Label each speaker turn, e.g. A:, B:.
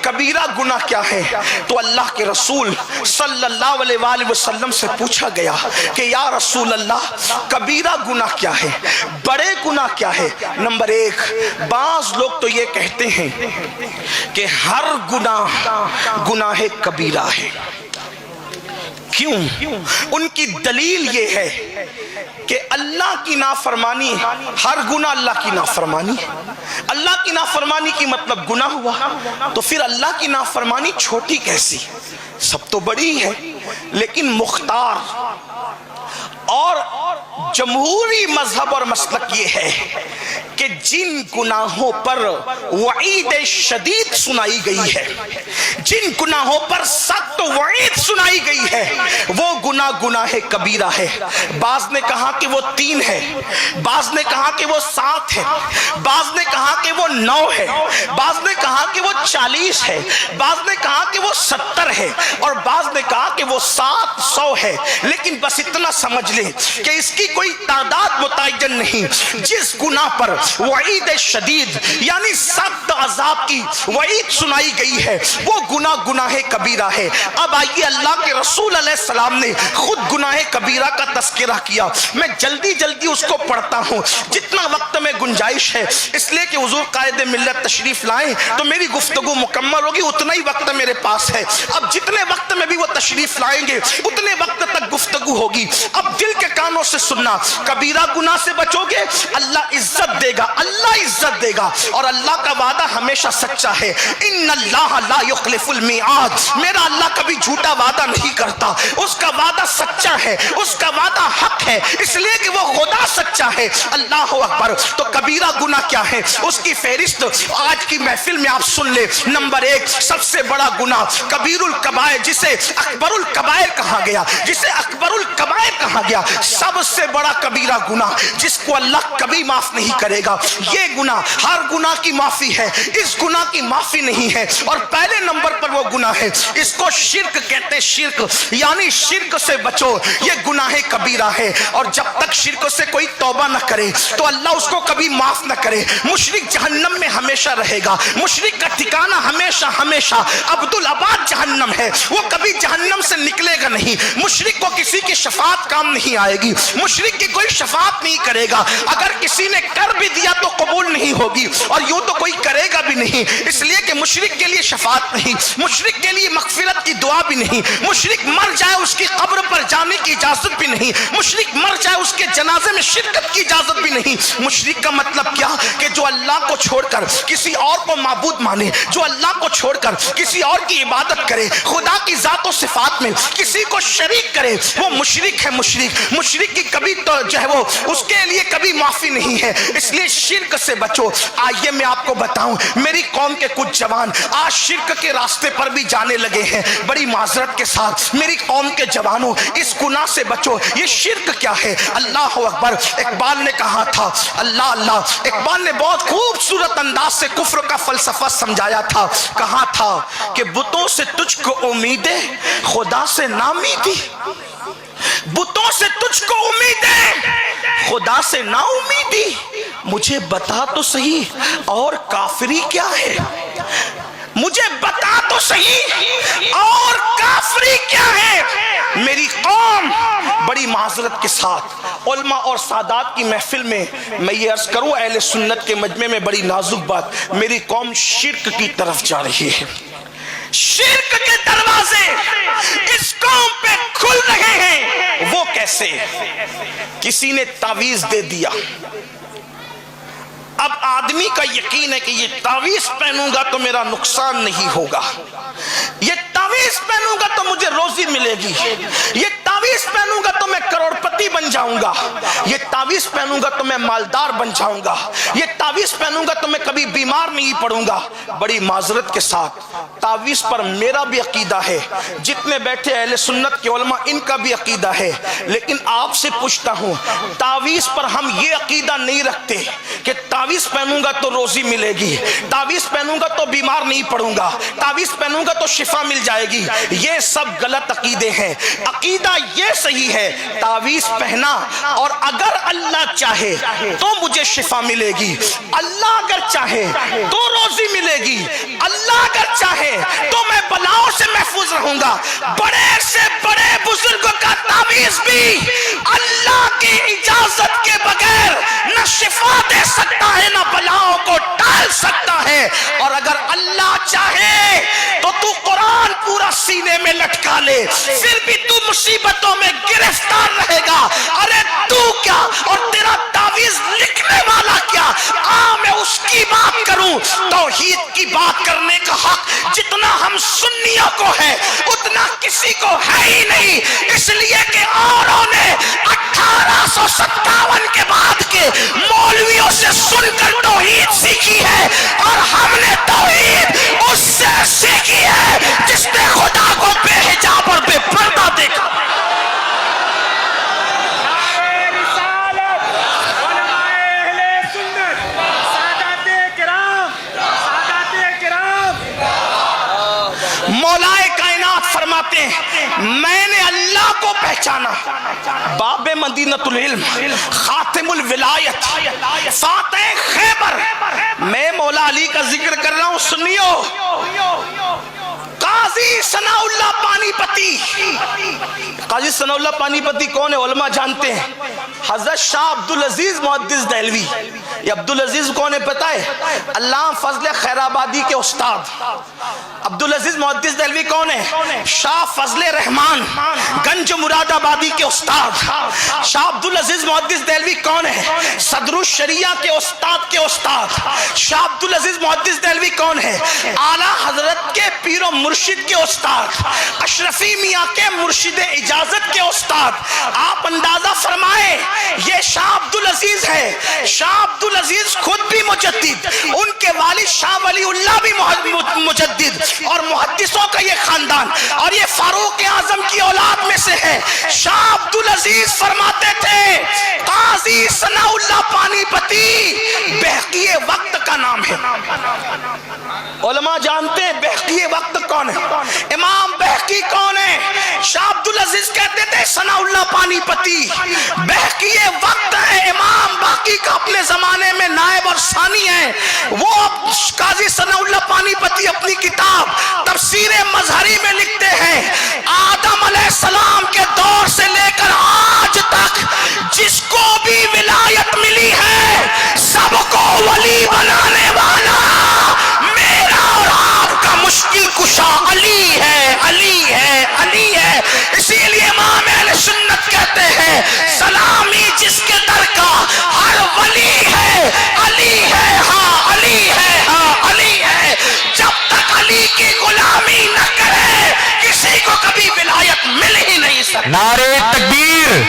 A: कबीरा गुनाह क्या है? तो अल्लाह के रसूल सल्लल्लाहु अलैहि वसल्लम से पूछा गया कि या रसूल अल्लाह, कबीरा गुनाह क्या है, बड़े गुनाह क्या है? नंबर एक, बाज लोग तो ये कहते हैं कि हर गुनाह कबीरा है। क्यों? उनकी दलील ये है कि अल्लाह की नाफरमानी, हर गुनाह अल्लाह की नाफरमानी। अल्लाह की नाफरमानी की मतलब गुनाह हुआ, तो फिर अल्लाह की नाफरमानी छोटी कैसी? सब तो बड़ी है। लेकिन मुख्तार और जमहूरी मजहब और मसलक ये है कि जिन गुनाहों पर वईद शदीद सुनाई गई है, जिन गुनाहों पर सख्त वईद सुनाई गई है, वो गुनाह कबीरा है। बाज ने कहा कि वो 3 है, बाज ने कहा कि वो 7 है, बाज ने कहा कि वो 9 है, बाज ने कहा कि वो 40 है, बाज ने कहा कि वो 70 है, और बाज ने कहा कि वो 700 है। लेकिन बस इतना समझ ले कि इसकी कोई तादाद मुतय्यन नहीं। जिस गुनाह पर वईद शदीद यानी सख्त अजाब की वईद सुनाई गई है, वो गुनाह कबीरा है। अब आइए, अल्लाह के रसूल अलैहिस्सलाम ने खुद गुनाह कबीरा का तस्करा किया। मैं जल्दी जल्दी उसको पढ़ता हूँ, जितना वक्त में गुंजाइश है, इसलिए कि हुजूर कायदे मिल्लत तशरीफ लाएं तो मेरी गुफ्तगू मुकम्मल होगी। उतना ही वक्त मेरे पास है। अब जितने वक्त में भी वो तशरीफ लाएंगे उतने वक्त तक गुफ्तगू होगी। अब दिल के कानों से सुनना, कबीरा गुनाह से बचोगे, अल्लाह इज्जत देगा, अल्लाह इज्जत देगा। और अल्लाह का वादा हमेशा सच्चा है। इन्नल्लाह ला युखलिफुल मिआद, मेरा अल्लाह कभी झूठा वादा नहीं करता। उसका वादा सच्चा है, उसका वादा हक है, इसलिए कि वो खुदा सच्चा है। अल्लाह अकबर। तो कबीरा गुनाह क्या है, उसकी फहरिस्त आज की महफिल में आप सुन ले। नंबर 1, सबसे बड़ा गुनाह कबीरुल कबायर, जिसे अकबरुल कबायर कहा गया, जिसे अकबरुल कबायर कहा गया, सबसे बड़ा कबीरा गुनाह जिसको अल्लाह कभी माफ नहीं करेगा। ये गुनाह हर गुनाह की माफी है, इस गुनाह की माफी नहीं है। और पहले नंबर पर वो गुनाह है, इसको शिर्क कहते हैं। शिर्क यानी शिर्क से बचो, ये गुनाह कबीरा है। और जब तक शिर्क से कोई तौबा न करे तो अल्लाह उसको कभी माफ न करे। मुशरिक जहन्नम में हमेशा रहेगा। मुशरिक का ठिकाना हमेशा हमेशा अब्दुल आबाद जहन्नम है, वो कभी जहन्नम से निकलेगा नहीं। मुशरिक को किसी की शफात काम नहीं आएगी, मुशरिक की कोई शफात नहीं करेगा। अगर किसी ने कर भी दिया तो कबूल नहीं होगी, और यूं तो कोई करेगा भी नहीं। इसलिए कि मुशरिक के लिए शफात नहीं, मुशरिक के लिए मगफिरत की दुआ भी नहीं। मुशरिक मर जाए उसकी कब्र पर जाने की इजाजत भी नहीं। मुशरिक मर जाए उसके जनाजे में शिरकत की इजाजत भी नहीं। मुशरिक का मतलब क्या कि जो अल्लाह को छोड़कर किसी और को माबूद माने, जो अल्लाह को छोड़कर किसी और की इबादत करे, खुदा की जात और सिफात में किसी को शरीक करे, वो मुशरिक है। मुशरिक की कभी तो जो है वो उसके लिए कभी माफी नहीं है। इसलिए शिर्क से बचो। आइए मैं आपको बताऊं, मेरी कौम के कुछ जवान आज शिर्क के रास्ते पर भी जाने लगे हैं। बड़ी माजरत के साथ मेरी कौम के जवानों, इस गुनाह से बचो। ये शिर्क क्या है? अल्लाह अकबर। इकबाल ने कहा था, अल्लाह अल्लाह, इकबाल ने बहुत खूबसूरत अंदाज से कुफ्र का फलसफा समझाया था। कहा था कि बुतों से तुझको उम्मीदें, खुदा से नाउमीदी। बुतों से तुझको उम्मीदें, खुदा से ना उम्मीदी। मुझे बता तो सही और काफिरी क्या है, मुझे बता तो सही और काफिरी क्या है। मेरी कौम, बड़ी माजरत के साथ उलमा और सादात की महफिल में मैं ये अर्ज करूं, अहले सुन्नत के मजमे में बड़ी नाजुक बात, मेरी कौम शिर्क की तरफ जा रही है। शिर्क के दरवाजे इस कौम पे खुल रहे हैं। वो कैसे? किसी ने तावीज दे दिया। अब आदमी का यकीन है कि ये तावीज पहनूंगा तो मेरा नुकसान नहीं होगा, ये तावीज पहनूंगा तो मुझे रोजी मिलेगी, ये तावीज पहनूंगा तो मैं करोड़पति बन जाऊंगा, ये तावीज पहनूंगा तो मैं मालदार बन जाऊंगा, ये तावीज पहनूंगा तो मैं कभी बीमार नहीं पड़ूंगा। बड़ी माजरत के साथ तावीज पर मेरा भी अकीदा है, जितने बैठे अहले सुन्नत के उलमा इनका भी अकीदा है। लेकिन आपसे पूछता हूं, तावीज पर हम ये अकीदा नहीं रखते कि तावीज पहनूंगा तो रोजी मिलेगी, तावीज पहनूंगा तो बीमार नहीं पड़ूंगा, तावीज पहनूंगा तो शिफा मिल जाएगी। ये सब गलत अकीदे हैं। अकीदा ये सही है, तावीज पहना और अगर अल्लाह चाहे तो मुझे शिफा मिलेगी, अल्लाह अगर चाहे तो रोजी मिलेगी, अल्लाह अगर चाहे رہوں گا. بڑے سے بڑے بزرگوں کا تعویذ بھی اللہ کی اجازت کے بغیر نہ شفا دے سکتا ہے نہ بلاؤں کو ٹال سکتا ہے. اور اگر اللہ چاہے تو تو قرآن پورا سینے میں لٹکا لے, پھر بھی تو مصیبتوں میں گرفتار رہے گا. ارے تو کیا اور تیرا تعویذ لکھنے والا کیا, میں اس کی بات کروں. توحید کی بات کرنے کا حق جتنا ہم سنیوں کو ہے اتنا کسی کو ہے ہی نہیں, اس لیے کہ اوروں نے 1857 کے بعد کے مولویوں سے سن کر توحید سیکھی ہے, اور ہم نے توحید اس سے سیکھی ہے جس نے خدا کو بے حجاب اور بے پردہ دیکھا. مولائے کائنات فرماتے ہیں میں نے اللہ کو پہچانا, باب مدینۃ العلم, خاتم الولایت, فاتح خیبر. میں مولا علی کا ذکر کر رہا ہوں, سنیو. قاضی ثناء اللہ پانی پتی. قاضی ثناء اللہ پانی پتی کون ہے؟ علماء جانتے ہیں. حضرت شاہ عبدالعزیز محدث دہلوی. یہ عبدالعزیز کون ہے پتہ ہے؟ علامہ فضل خیر آبادی کے استاد. عبدالعزیز محدث دہلوی کون ہے؟ شاہ فضل رحمان گنج مراد آبادی کے استاد. شاہ عبدالعزیز محدث دہلوی کون ہے؟ صدر الشریعہ کے استاد کے استاد. شاہ عبدالعزیز محدث دہلوی کون ہے؟ اعلیٰ حضرت کے پیر و مرشد کے استاد, اشرفی میاں کے مرشد اجازت کے استاد. آپ اندازہ فرمائیں یہ شاہ عبدالعزیز ہے. شاہ عبدالعزیز خود بھی مجدد, ان کے والد شاہ ولی اللہ بھی مجدد, اور محدثوں کا یہ خاندان, اور یہ فاروق اعظم کی اولاد میں سے ہے. شاہ عبدالعزیز فرماتے تھے قاضی ثناء اللہ پانی پتی بہقی وقت کا نام ہے. علماء جانتے ہیں بہقی وقت کون ہے؟ امام بہقی کون ہے؟ شاہ عبدالعزیز کہتے تھے ثناء اللہ پانی پتی بہقی وقت ہے. امام باقی کا اپنے زمانے میں نائب اور ثانی ہیں. وہ قاضی ثناء اللہ پانی پتی اپنی کتاب تفسیر مظہری میں لکھتے ہیں آدم علیہ السلام کے دور سے لے کر آج تک جس کو بھی ولایت ملی ہے سب کو ولی بنانے والا میرا اور آپ کا مشکل کشا علی ہے, علی ہے, علی ہے. اسی لیے امام اہل سنت کہتے ہیں سلامی جس کے در کا ہر ولی ہے, علی ہے, ہاں علی ہے, ہاں علی ہے. جب تک علی کی غلامی نہ کرے کسی کو کبھی ولایت مل ہی نہیں سکتی.
B: نعرہ تکبیر,